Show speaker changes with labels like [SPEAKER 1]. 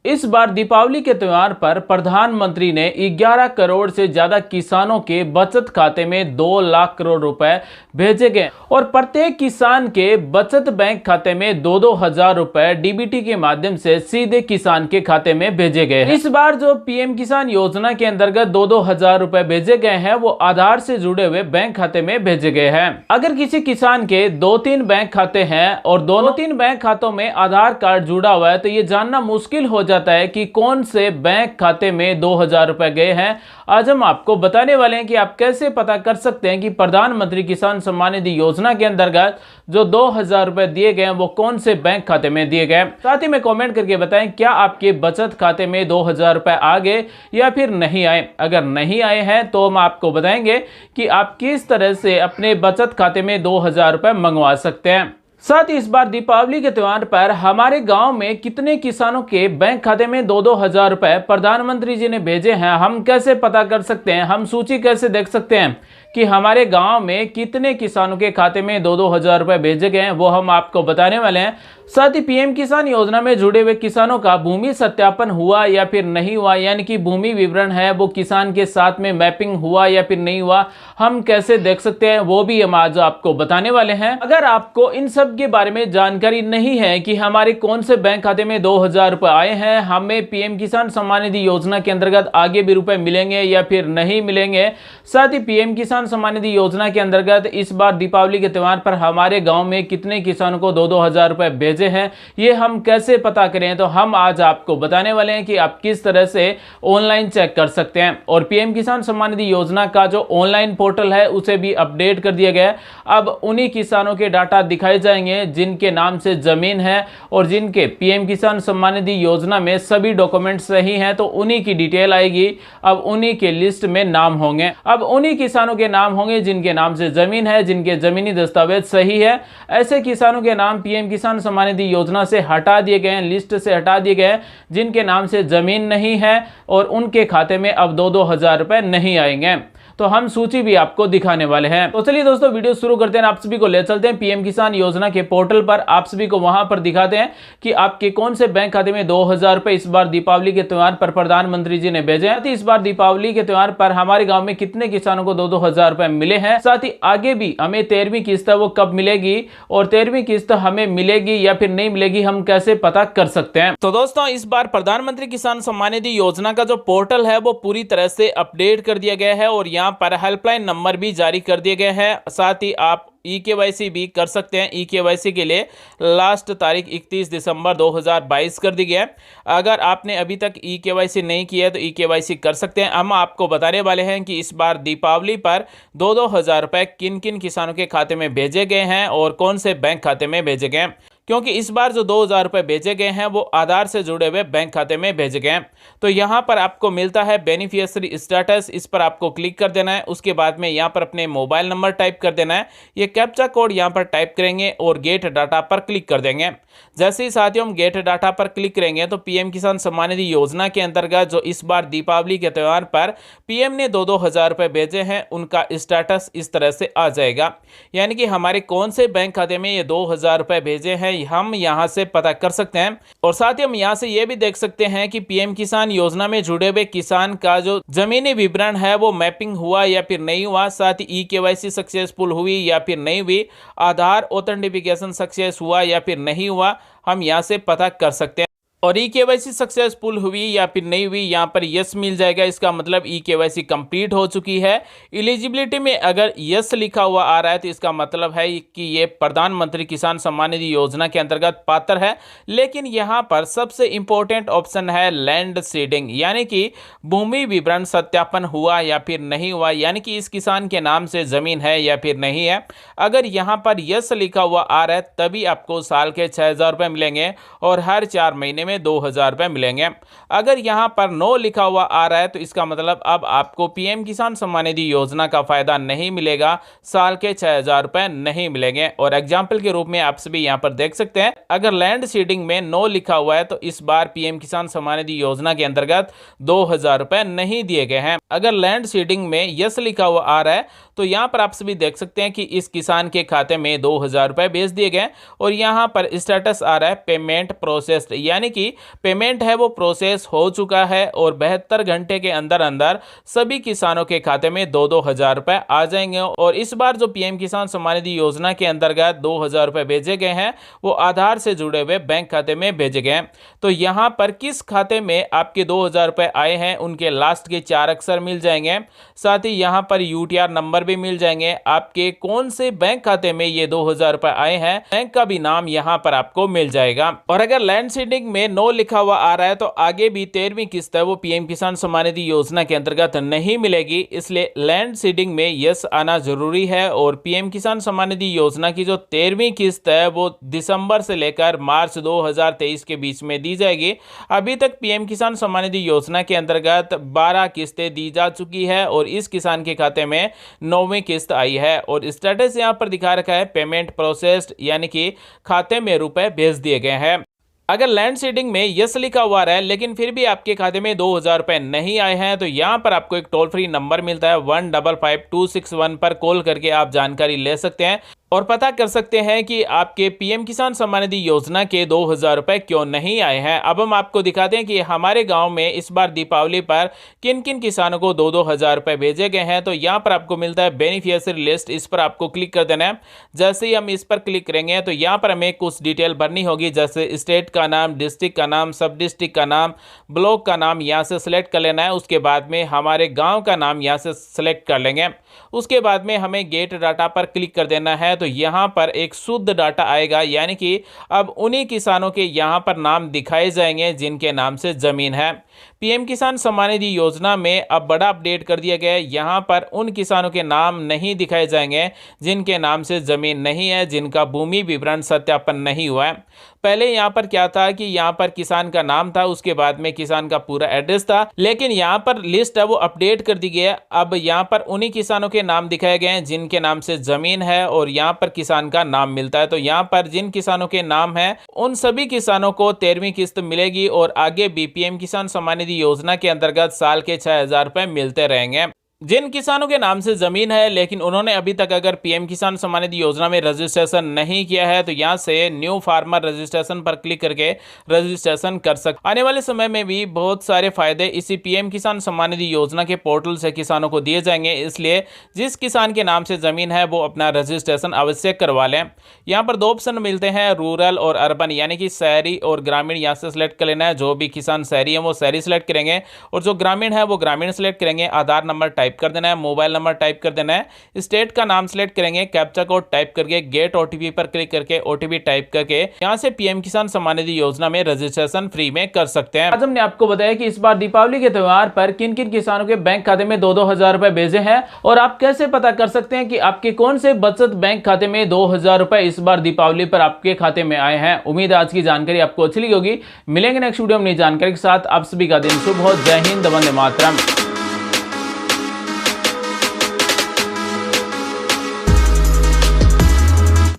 [SPEAKER 1] इस बार दीपावली के त्योहार पर प्रधानमंत्री ने 11 करोड़ से ज्यादा किसानों के बचत खाते में 2 लाख करोड़ रुपए भेजे गए और प्रत्येक किसान के बचत बैंक खाते में 2-2 हजार रुपए डीबीटी के माध्यम से सीधे किसान के खाते में भेजे गए हैं। इस बार जो पीएम किसान योजना के अंतर्गत 2-2 हजार रुपए भेजे गए हैं वो आधार से जुड़े हुए बैंक खाते में भेजे गए हैं। अगर किसी किसान के 2-3 बैंक खाते हैं और दोनों 3 बैंक खातों में आधार कार्ड जुड़ा हुआ है तो ये जानना मुश्किल हो जाता है कि कौन से बैंक खाते में 2000 रुपए गए हैं। आज हम आपको बताने वाले हैं कि आप कैसे पता कर सकते हैं कि प्रधानमंत्री किसान सम्मान निधि योजना के अंतर्गत जो 2000 रुपए दिए गए हैं वो कौन से बैंक खाते में दिए गए। साथ ही में कमेंट करके बताएं क्या आपके बचत खाते में 2000 रुपए आ गए या फिर नहीं आए। अगर नहीं आए हैं तो हम आपको बताएंगे कि आप किस तरह से अपने बचत खाते में 2000 रुपए मंगवा सकते हैं। साथ ही इस बार दीपावली के त्योहार पर हमारे गांव में कितने किसानों के बैंक खाते में 2-2 हजार रुपए प्रधानमंत्री जी ने भेजे हैं हम कैसे पता कर सकते हैं, हम सूची कैसे देख सकते हैं कि हमारे गांव में कितने किसानों के खाते में 2-2 हजार रुपए भेजे गए हैं, वो हम आपको बताने वाले हैं। साथ ही पीएम किसान योजना में जुड़े हुए किसानों का भूमि सत्यापन हुआ या फिर नहीं हुआ, यानी कि भूमि विवरण है वो किसान के साथ में मैपिंग हुआ या फिर नहीं हुआ, हम कैसे देख सकते हैं वो भी हम आज आपको बताने वाले हैं। अगर आपको इन सब के बारे में जानकारी नहीं है कि हमारे कौन से बैंक खाते में 2000 रुपए आए हैं, हमें पीएम किसान सम्मान निधि योजना के अंतर्गत आगे भी रुपए मिलेंगे या फिर नहीं मिलेंगे, साथ ही पीएम किसान सम्मान निधि योजना के अंतर्गत इस बार दीपावली के त्योहार पर हमारे गांव में कितने किसानों को 2-2 हजार रुपए भेजे हैं, ये हम कैसे पता करें, तो हम आज आपको बताने वाले हैं कि आप किस तरह से ऑनलाइन चेक कर सकते हैं। और पीएम किसान सम्मान निधि योजना का जो ऑनलाइन पोर्टल है उसे भी अपडेट कर दिया गया है। अब उन्हीं किसानों के डाटा दिखाए जाएंगे जिनके नाम से जमीन है और जिनके पीएम किसान सम्मान निधि योजना में सभी डॉक्यूमेंट सही हैं, तो उन्हीं की डिटेल आएगी। अब उन्हीं के लिस्ट में नाम होंगे, अब उन्हीं किसानों के नाम होंगे जिनके नाम से जमीन है, जिनके जमीनी दस्तावेज सही है। ऐसे किसानों के नाम पीएम किसान सम्मान निधि योजना से हटा दिए गए हैं, लिस्ट से हटा दिए गए हैं जिनके नाम से जमीन नहीं है और उनके खाते में अब 2-2 हजार रुपए नहीं आएंगे। तो हम सूची भी आपको दिखाने वाले हैं। तो चलिए दोस्तों वीडियो शुरू करते हैं। आप सभी को ले चलते हैं पीएम किसान योजना के पोर्टल पर, आप सभी को वहां पर दिखाते हैं कि आपके कौन से बैंक खाते में 2000 रुपए इस बार दीपावली के त्योहार पर प्रधानमंत्री जी ने भेजे हैं। इस बार दीपावली के त्योहार पर हमारे गांव में कितने किसानों को 2-2 हजार रुपए मिले हैं। साथ ही आगे भी हमें 13वीं किस्त वो कब मिलेगी और 13वीं किस्त हमें मिलेगी या फिर नहीं मिलेगी, हम कैसे पता कर सकते हैं। तो दोस्तों इस बार प्रधानमंत्री किसान सम्मान निधि योजना का जो पोर्टल है वो पूरी तरह से अपडेट कर दिया गया है और यहाँ पर हेल्पलाइन नंबर भी जारी कर दिए गए हैं। साथ ही आप ई-केवाईसी भी कर सकते हैं। ई-केवाईसी के लिए लास्ट तारीख 31 दिसंबर 2022 कर दी गई है। अगर आपने अभी तक ई-केवाईसी नहीं किया है तो ई-केवाईसी कर सकते हैं। हम आपको बताने वाले हैं कि इस बार दीपावली पर 2-2 हजार रुपए किन किन किसानों के खाते में भेजे गए हैं और कौन से बैंक खाते में भेजे गए हैं, क्योंकि इस बार जो 2000 रुपए भेजे गए हैं वो आधार से जुड़े हुए बैंक खाते में भेजे गए हैं। तो यहाँ पर आपको मिलता है बेनिफिशियरी स्टेटस, इस पर आपको क्लिक कर देना है। उसके बाद में यहाँ पर अपने मोबाइल नंबर टाइप कर देना है, ये कैप्चा कोड यहाँ पर टाइप करेंगे और गेट डाटा पर क्लिक कर देंगे। जैसे ही साथियों हम गेट डाटा पर क्लिक करेंगे तो पीएम किसान सम्मान निधि योजना के अंतर्गत जो इस बार दीपावली के त्योहार पर पीएम ने 2-2 हजार रुपए भेजे हैं उनका स्टेटस इस तरह से आ जाएगा, यानी कि हमारे कौन से बैंक खाते में ये 2000 रुपए भेजे हैं हम यहां से पता कर सकते हैं। और साथ ही हम यहां से ये भी देख सकते हैं कि पीएम किसान योजना में जुड़े हुए किसान का जो जमीनी विवरण है वो मैपिंग हुआ या फिर नहीं हुआ, साथ ही ई-केवाईसी सक्सेसफुल हुई या फिर नहीं हुई, आधार ऑथेंटिफिकेशन सक्सेस हुआ या फिर नहीं हुआ, हम यहां से पता कर सकते हैं। और ई-केवाईसी सक्सेसफुल हुई या फिर नहीं हुई, यहाँ पर यस मिल जाएगा, इसका मतलब ई-केवाईसी कंप्लीट हो चुकी है। एलिजिबिलिटी में अगर यस लिखा हुआ आ रहा है तो इसका मतलब है कि ये प्रधानमंत्री किसान सम्मान निधि योजना के अंतर्गत पात्र है। लेकिन यहाँ पर सबसे इंपॉर्टेंट ऑप्शन है लैंड सीडिंग, यानी कि भूमि विवरण सत्यापन हुआ या फिर नहीं हुआ, यानी कि इस किसान के नाम से जमीन है या फिर नहीं है। अगर यहाँ पर यस लिखा हुआ आ रहा है तभी आपको साल के 6000 रुपये मिलेंगे और हर 4 महीने में 2000 रुपए मिलेंगे। अगर यहां पर नो लिखा हुआ आ रहा है तो इसका मतलब अब आपको पीएम किसान सम्मान निधि योजना का फायदा नहीं मिलेगा, साल के 6000 रुपए नहीं मिलेंगे। और एग्जाम्पल के रूप में आप सभी यहां पर देख सकते हैं, अगर लैंड सीडिंग में नो लिखा हुआ है तो इस बार पीएम किसान सम्मान निधि योजना के अंतर्गत 2000 रुपए नहीं दिए गए हैं। अगर लैंड सीडिंग में यस लिखा हुआ आ रहा है तो यहां पर आप सभी देख सकते हैं कि इस किसान के खाते में 2000 रुपए भेज दिए गए और यहां पर स्टेटस आ रहा है पेमेंट प्रोसेस्ड, यानी कि कि पेमेंट है वो प्रोसेस हो चुका है और 72 घंटे के अंदर अंदर सभी किसानों के खाते में 2-2 हज़ार रुपए आ जाएंगे। और इस बार जो पीएम किसान सम्मान निधि योजना के अंतर्गत 2,000 रुपए भेजे गए हैं वो आधार से जुड़े हुए बैंक खाते में भेजे गए हैं। तो यहां पर किस खाते में आपके 2,000 रुपए आए हैं उनके लास्ट के 4 अक्षर मिल जाएंगे। साथ ही यहां पर यूटीआर नंबर भी मिल जाएंगे। आपके कौन से बैंक खाते में ये 2,000 रुपए आए हैं बैंक का भी नाम यहां पर आपको मिल जाएगा। और अगर लैंड सीडिंग में नो लिखा हुआ आ रहा है तो आगे भी 13वीं किस्त है वो पीएम किसान सम्मान निधि योजना के अंतर्गत नहीं मिलेगी, इसलिए लैंड सीडिंग में यस आना जरूरी है। और पीएम किसान सम्मान निधि योजना की जो 13वीं किस्त है वो दिसंबर से लेकर मार्च 2023 के बीच में दी जाएगी। अभी तक पीएम किसान सम्मान निधि योजना के अंतर्गत 12 किस्तें दी जा चुकी है और इस किसान के खाते में 9वीं किस्त आई है। और स्टेटस यहां पर दिखा रखा है पेमेंट प्रोसेस्ड, यानी कि खाते में रुपए भेज दिए गए हैं। अगर लैंड सीडिंग में यस लिखा हुआ है लेकिन फिर भी आपके खाते में 2,000 रुपए नहीं आए हैं तो यहां पर आपको एक टोल फ्री नंबर मिलता है 155261 पर कॉल करके आप जानकारी ले सकते हैं और पता कर सकते हैं कि आपके पीएम किसान सम्मान निधि योजना के 2,000 रुपए क्यों नहीं आए हैं। अब हम आपको दिखाते हैं कि हमारे गांव में इस बार दीपावली पर किन किन किसानों को 2-2 हज़ार रुपए भेजे गए हैं। तो यहां पर आपको मिलता है बेनिफिशियरी लिस्ट, इस पर आपको क्लिक कर देना है। जैसे ही हम इस पर क्लिक करेंगे तो यहां पर हमें कुछ डिटेल भरनी होगी, जैसे स्टेट का नाम, डिस्ट्रिक्ट का नाम, सब डिस्ट्रिक्ट का नाम, ब्लॉक का नाम यहाँ से सिलेक्ट कर लेना है। उसके बाद में हमारे गाँव का नाम यहाँ से सिलेक्ट कर लेंगे। उसके बाद में हमें गेट डाटा पर क्लिक कर देना है। तो यहाँ पर एक शुद्ध डाटा आएगा, यानी कि अब उन्हीं किसानों के यहाँ पर नाम दिखाए जाएंगे जिनके नाम से जमीन है। पीएम किसान सम्मान निधि योजना में अब बड़ा अपडेट कर दिया गया है। यहाँ पर उन किसानों के नाम नहीं दिखाए जाएंगे जिनके नाम से जमीन नहीं है, जिनका भूमि विवरण सत्यापन नहीं हुआ है। पहले यहाँ पर क्या था कि यहाँ पर किसान का नाम था, उसके बाद में किसान का पूरा एड्रेस था, लेकिन यहाँ पर लिस्ट है वो अपडेट कर दी गई है। अब यहाँ पर उन्हीं किसानों के नाम दिखाए गए हैं जिनके नाम से जमीन है और यहाँ पर किसान का नाम मिलता है। तो यहाँ पर जिन किसानों के नाम है उन सभी किसानों को 13वीं किस्त मिलेगी और आगे भी पीएम किसान सम्मान निधि योजना के अंतर्गत साल के 6,000 रुपए मिलते रहेंगे। जिन किसानों के नाम से जमीन है लेकिन उन्होंने अभी तक अगर पीएम किसान सम्मान निधि योजना में रजिस्ट्रेशन नहीं किया है तो यहां से न्यू फार्मर रजिस्ट्रेशन पर क्लिक करके रजिस्ट्रेशन कर सकते। आने वाले समय में भी बहुत सारे फायदे इसी पीएम किसान सम्मान निधि योजना के पोर्टल से किसानों को दिए जाएंगे, इसलिए जिस किसान के नाम से जमीन है वो अपना रजिस्ट्रेशन अवश्य करवा लें। यहाँ पर 2 ऑप्शन मिलते हैं, रूरल और अर्बन, यानी कि शहरी और ग्रामीण। यहाँ से सिलेक्ट कर लेना है। जो भी किसान शहरी है वो शहरी सिलेक्ट करेंगे और जो ग्रामीण है वो ग्रामीण सिलेक्ट करेंगे। आधार नंबर टाइप कर देना है, मोबाइल नंबर टाइप कर देना है, स्टेट का नाम सिलेक्ट करेंगे, कैप्चा कोड टाइप करके गेट ओटीपी पर क्लिक करके ओटीपी टाइप करके यहां से पीएम किसान सम्मान निधि योजना में रजिस्ट्रेशन फ्री में कर सकते हैं। आज हमने आपको बताया कि इस बार दीपावली के त्योहार पर किन किन किसानों के बैंक खाते में 2-2 हज़ार रुपए भेजे हैं और आप कैसे पता कर सकते हैं कि आपके कौन से बचत बैंक खाते में 2,000 रुपए इस बार दीपावली पर आपके खाते में आए हैं। उम्मीद है आज की जानकारी आपको अच्छी लगी होगी। मिलेंगे नेक्स्ट वीडियो में नई जानकारी के साथ। आप सभी का दिन शुभ हो। जय हिंद, वंदे मातरम।